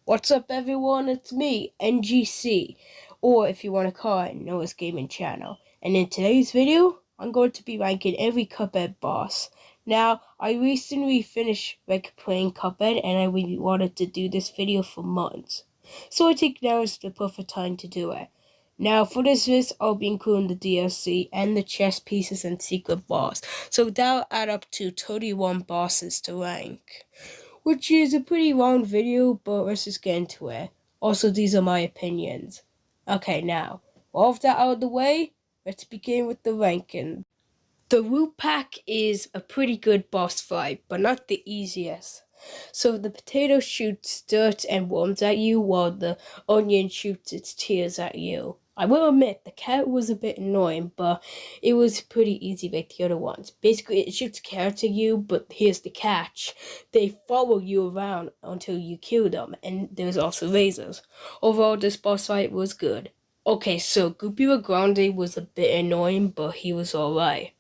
What's up, everyone? It's me, NGC, or if you want to call it, Noah's Gaming Channel. And in today's video, I'm going to be ranking every Cuphead boss. Now, I recently finished playing Cuphead, and I really wanted to do this video for months. So I think now is the perfect time to do it. Now, for this list, I'll be including the DLC and the chess pieces and secret boss. So that'll add up to 31 bosses to rank, which is a pretty long video, but let's just get into it. Also, these are my opinions. Okay, now, all of that out of the way, let's begin with the ranking. The root pack is a pretty good boss fight, but not the easiest. So the potato shoots dirt and worms at you, while the onion shoots its tears at you. I will admit, the carrot was a bit annoying, but it was pretty easy like the other ones. Basically, it shoots carrots at you, but here's the catch. They follow you around until you kill them, and there's also lasers. Overall, this boss fight was good. Okay, so Guppy Grande was a bit annoying, but he was alright.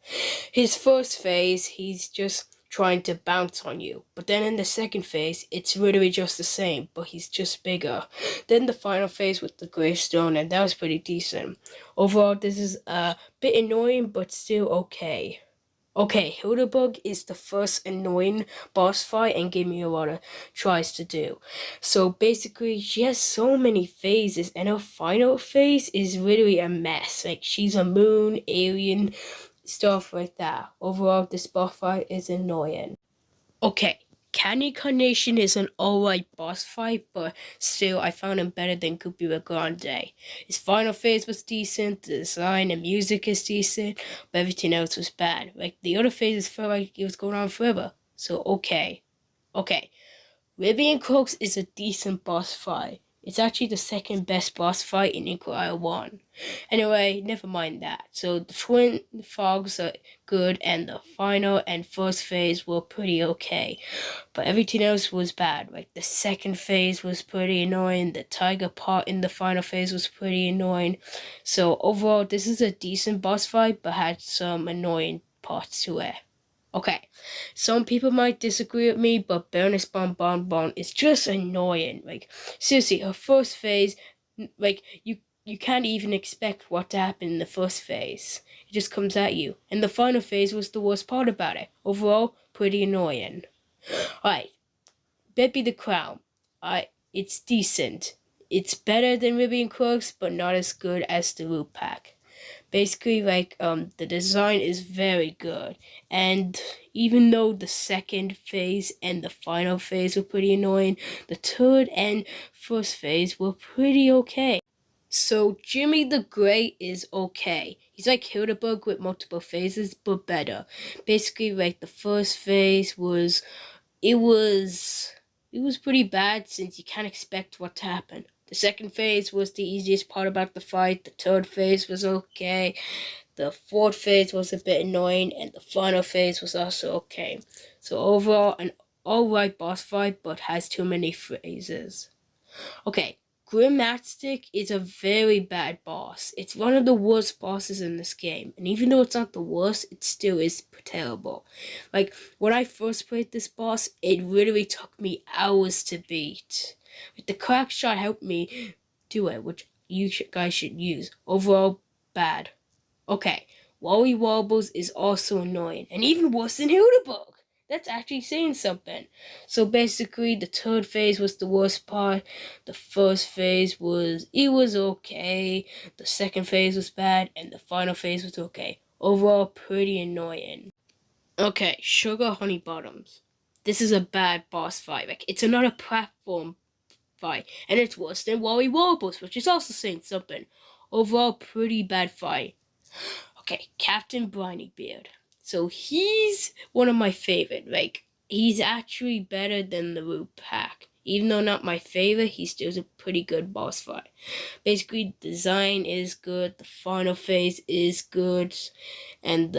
His first phase, he's just trying to bounce on you. But then in the second phase, it's literally just the same, but he's just bigger. Then the final phase with the gravestone, and that was pretty decent. Overall, this is a bit annoying, but still okay. Okay, Hildebug is the first annoying boss fight and gave me a lot of tries to do. So basically, she has so many phases, and her final phase is literally a mess. Like, she's a moon, alien, stuff like that. Overall, this boss fight is annoying. Okay, Candy Carnation is an alright boss fight, but still, I found him better than Cuphead Grande. His final phase was decent, the design and music is decent, but everything else was bad. Like, the other phases felt like it was going on forever. So, okay. Okay, Libby and Crooks is a decent boss fight. It's actually the second best boss fight in Inquiry 1. Anyway, never mind that. So the twin fogs are good, and the final and first phase were pretty okay. But everything else was bad. Like, the second phase was pretty annoying. The tiger part in the final phase was pretty annoying. So overall, this is a decent boss fight, but had some annoying parts to it. Okay, some people might disagree with me, but Baroness Bon is just annoying. Like, seriously, her first phase, like, you can't even expect what to happen in the first phase. It just comes at you. And the final phase was the worst part about it. Overall, pretty annoying. Alright, Beppy the Crown. It's decent. It's better than Ruby and Crooks, but not as good as the Root Pack. Basically, the design is very good, and even though the second phase and the final phase were pretty annoying, the third and first phase were pretty okay. So Jimmy the Great is okay. He's like Hildebug with multiple phases, but better. Basically, like, the first phase was it was pretty bad, since you can't expect what to happen. The second phase was the easiest part about the fight. The third phase was okay. The fourth phase was a bit annoying, and the final phase was also okay. So overall, an alright boss fight, but has too many phases. Okay, Grim Matchstick is a very bad boss. It's one of the worst bosses in this game, and even though it's not the worst, it still is terrible. Like, when I first played this boss, it literally took me hours to beat. But the crack shot helped me do it, which you guys should use. Overall, bad. Okay, Wally Wobbles is also annoying, and even worse than Hildebug. That's actually saying something. So basically, the third phase was the worst part. The first phase was okay. The second phase was bad, and the final phase was okay. Overall, pretty annoying. Okay, Sugar Honey Bottoms. This is a bad boss fight. Like, it's another platform fight, and it's worse than Wally Wobbles, which is also saying something. Overall, pretty bad fight. Okay, Captain Briny Beard. So he's one of my favorite. Like, he's actually better than the Root Pack. Even though not my favorite, he still a pretty good boss fight. Basically, design is good, the final phase is good, and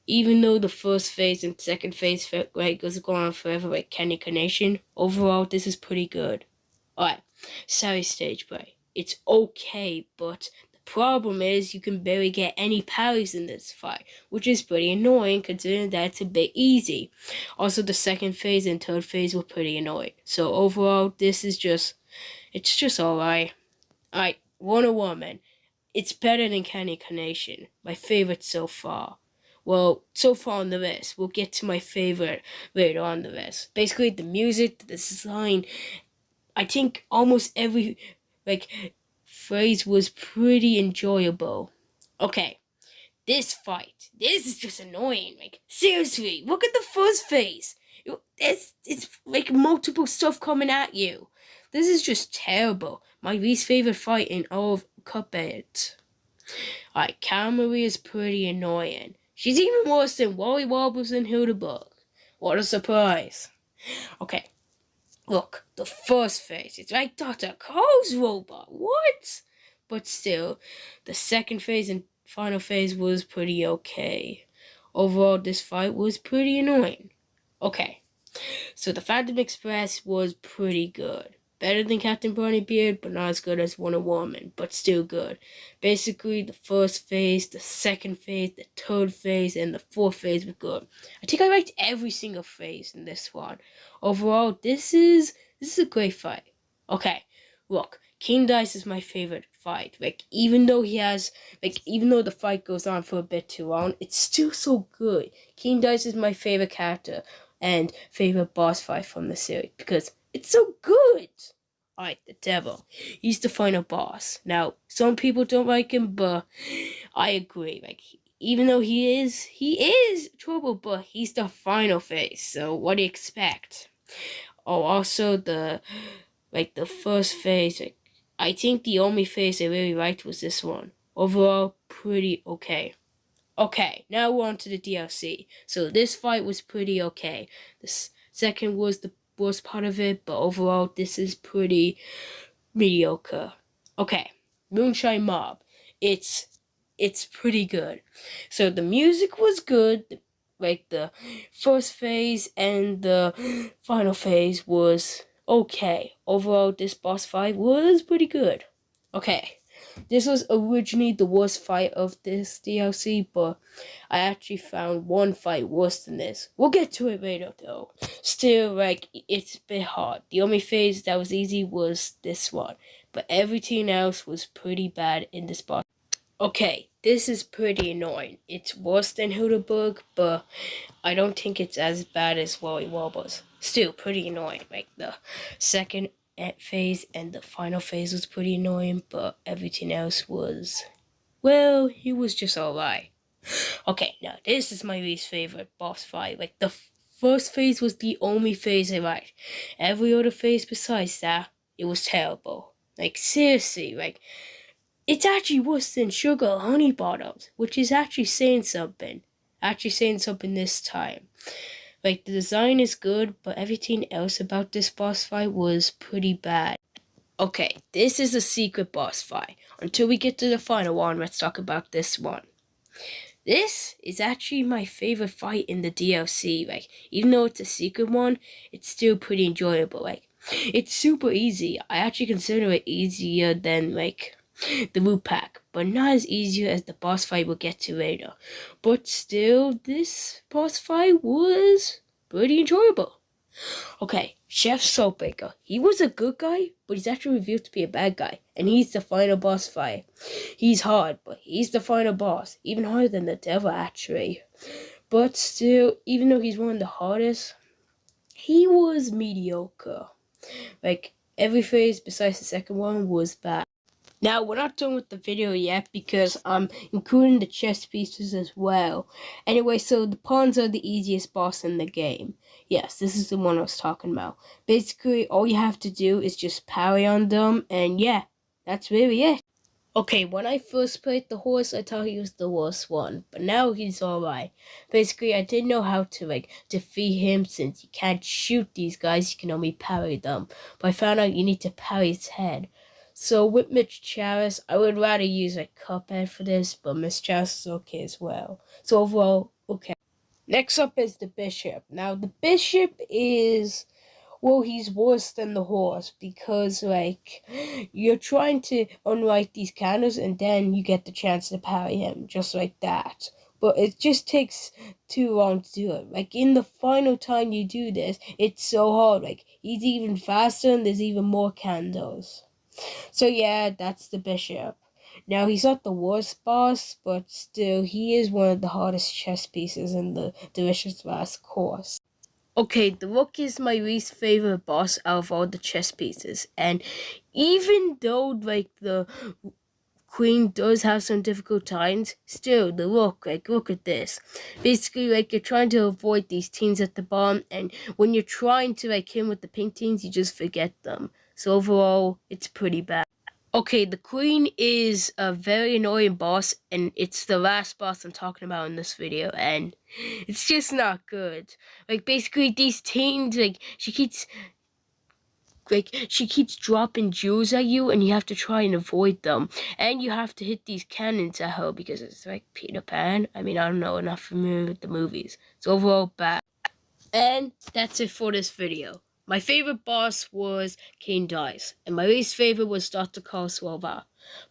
even though the first phase and second phase felt like it was going on forever, like Candy Carnation, overall this is pretty good. Alright, Sorry Stage Play. It's okay, but Problem is, you can barely get any parries in this fight, which is pretty annoying considering that it's a bit easy. Also, the second phase and third phase were pretty annoying. So overall, it's just alright. Alright, Wonder Woman. It's better than Candy Carnation. My favorite so far. Well, so far on the list. We'll get to my favorite later on the list. Basically, the music, the design, I think almost every, phrase was pretty enjoyable. Okay, this fight. This is just annoying. Seriously, look at the first phase. It's like multiple stuff coming at you. This is just terrible. My least favorite fight in all of Cuphead. Alright, Camry is pretty annoying. She's even worse than Wally Wobbles and Hildebug. What a surprise. Okay, look, the first phase. It's like Dr. Cole's robot. What? But still, the second phase and final phase was pretty okay. Overall, this fight was pretty annoying. Okay, so the Phantom Express was pretty good. Better than Captain Bunnybeard, but not as good as Wonder Woman, but still good. Basically, the first phase, the second phase, the third phase, and the fourth phase were good. I think I liked every single phase in this one. Overall, this is a great fight. Okay, look, King Dice is my favorite fight. Even though the fight goes on for a bit too long, it's still so good. King Dice is my favorite character and favorite boss fight from the series because it's so good. Alright, the devil. He's the final boss. Now, some people don't like him, but I agree. Even though he is trouble, but he's the final phase. So what do you expect? Oh, also the first phase. I think the only phase I really liked was this one. Overall, pretty okay. Okay, now we're on to the DLC. So this fight was pretty okay. The second was the worst part of it, but overall, this is pretty mediocre. Okay, Moonshine Mob. It's pretty good. So the music was good. The first phase and the final phase was okay. Overall, this boss fight was pretty good. Okay. This was originally the worst fight of this DLC, but I actually found one fight worse than this. We'll get to it later, though. Still, it's a bit hard. The only phase that was easy was this one, but everything else was pretty bad in this boss. Okay, this is pretty annoying. It's worse than Hildebug, but I don't think it's as bad as Wally Wobbles. Still pretty annoying. The second phase and the final phase was pretty annoying, but everything else was, well, he was just alright. Okay, now this is my least favorite boss fight. The first phase was the only phase I liked. Every other phase besides that, it was terrible. Seriously, it's actually worse than Sugar Honey Bottoms, which is actually saying something. This time. The design is good, but everything else about this boss fight was pretty bad. Okay, this is a secret boss fight. Until we get to the final one, let's talk about this one. This is actually my favorite fight in the DLC. Even though it's a secret one, it's still pretty enjoyable. It's super easy. I actually consider it easier than, the loot pack, but not as easy as the boss fight we'll get to later. But still, this boss fight was pretty enjoyable. Okay, Chef Soulbreaker. He was a good guy, but he's actually revealed to be a bad guy, and he's the final boss fight. He's hard, but he's the final boss, even harder than the devil actually. But still, even though he's one of the hardest, he was mediocre. Every phase besides the second one was bad. Now, we're not done with the video yet because I'm including the chess pieces as well. Anyway, so the pawns are the easiest boss in the game. Yes, this is the one I was talking about. Basically, all you have to do is just parry on them, and yeah, that's really it. Okay, when I first played the horse, I thought he was the worst one, but now he's alright. Basically, I didn't know how to, defeat him since you can't shoot these guys, you can only parry them. But I found out you need to parry his head. So with Mitch Charis, I would rather use Cuphead for this, but Mitch Charis is okay as well. So overall, okay. Next up is the Bishop. Now the Bishop is Well, he's worse than the horse because, like, you're trying to unwrite these candles and then you get the chance to parry him just like that. But it just takes too long to do it. Like, in the final time you do this, it's so hard. Like, he's even faster and there's even more candles. So, yeah, that's the bishop. Now, he's not the worst boss, but still, he is one of the hardest chess pieces in the Delicious Last course. Okay, the rook is my least favorite boss out of all the chess pieces, and even though, like, the queen does have some difficult times, still, the rook, like, look at this. Basically, like, you're trying to avoid these teams at the bottom, and when you're trying to, like, hit with the pink teams, you just forget them. So overall, it's pretty bad. Okay, the queen is a very annoying boss, and it's the last boss I'm talking about in this video, and it's just not good. Like, basically, these teens, like, she keeps dropping jewels at you, and you have to try and avoid them. And you have to hit these cannons at her, because it's like Peter Pan. I mean, I don't know, enough familiar with the movies. It's overall bad. And that's it for this video. My favorite boss was King Dice, and my least favorite was Dr. Karlswalba.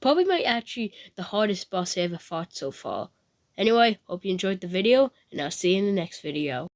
Probably the hardest boss I ever fought so far. Anyway, hope you enjoyed the video, and I'll see you in the next video.